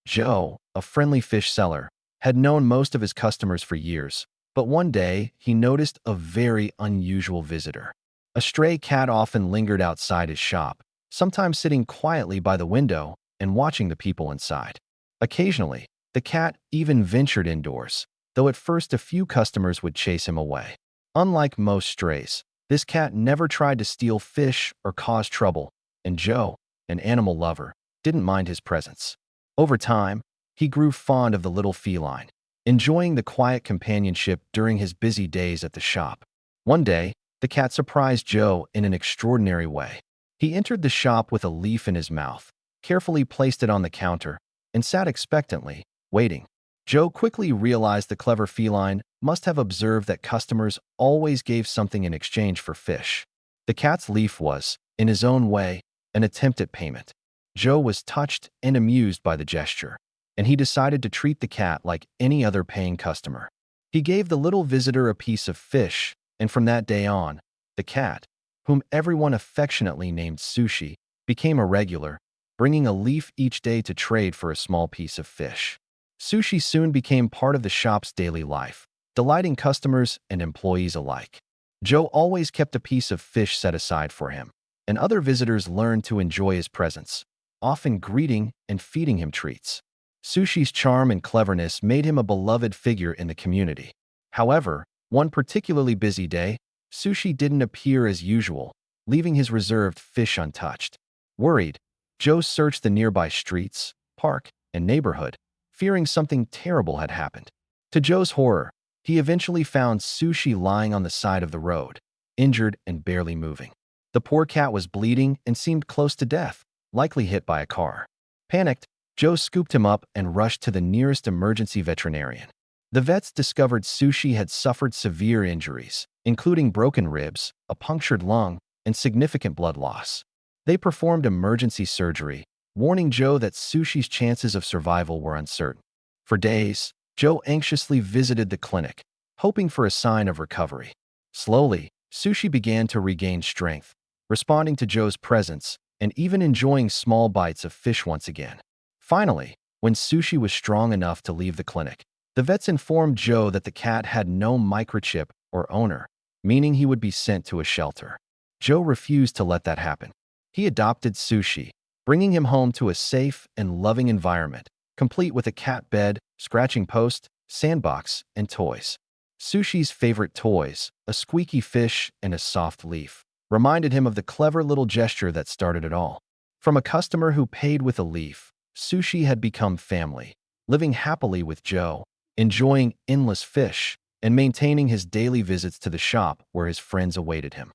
Joe, a friendly fish seller, had known most of his customers for years, but one day he noticed a very unusual visitor. A stray cat often lingered outside his shop, sometimes sitting quietly by the window and watching the people inside. Occasionally, the cat even ventured indoors, though at first a few customers would chase him away. Unlike most strays, this cat never tried to steal fish or cause trouble, and Joe, an animal lover, didn't mind his presence. Over time, he grew fond of the little feline, enjoying the quiet companionship during his busy days at the shop. One day, the cat surprised Joe in an extraordinary way. He entered the shop with a leaf in his mouth, carefully placed it on the counter, and sat expectantly, waiting. Joe quickly realized the clever feline must have observed that customers always gave something in exchange for fish. The cat's leaf was, in his own way, an attempt at payment. Joe was touched and amused by the gesture, and he decided to treat the cat like any other paying customer. He gave the little visitor a piece of fish, and from that day on, the cat, whom everyone affectionately named Sushi, became a regular, bringing a leaf each day to trade for a small piece of fish. Sushi soon became part of the shop's daily life, delighting customers and employees alike. Joe always kept a piece of fish set aside for him, and other visitors learned to enjoy his presence, often greeting and feeding him treats. Sushi's charm and cleverness made him a beloved figure in the community. However, one particularly busy day, Sushi didn't appear as usual, leaving his reserved fish untouched. Worried, Joe searched the nearby streets, park, and neighborhood, fearing something terrible had happened. To Joe's horror, he eventually found Sushi lying on the side of the road, injured and barely moving. The poor cat was bleeding and seemed close to death, likely hit by a car. Panicked, Joe scooped him up and rushed to the nearest emergency veterinarian. The vets discovered Sushi had suffered severe injuries, including broken ribs, a punctured lung, and significant blood loss. They performed emergency surgery, warning Joe that Sushi's chances of survival were uncertain. For days, Joe anxiously visited the clinic, hoping for a sign of recovery. Slowly, Sushi began to regain strength, responding to Joe's presence and even enjoying small bites of fish once again. Finally, when Sushi was strong enough to leave the clinic, the vets informed Joe that the cat had no microchip or owner, meaning he would be sent to a shelter. Joe refused to let that happen. He adopted Sushi, bringing him home to a safe and loving environment, complete with a cat bed, scratching post, sandbox, and toys. Sushi's favorite toys, a squeaky fish and a soft leaf, reminded him of the clever little gesture that started it all. From a customer who paid with a leaf, Sushi had become family, living happily with Joe, enjoying endless fish, and maintaining his daily visits to the shop where his friends awaited him.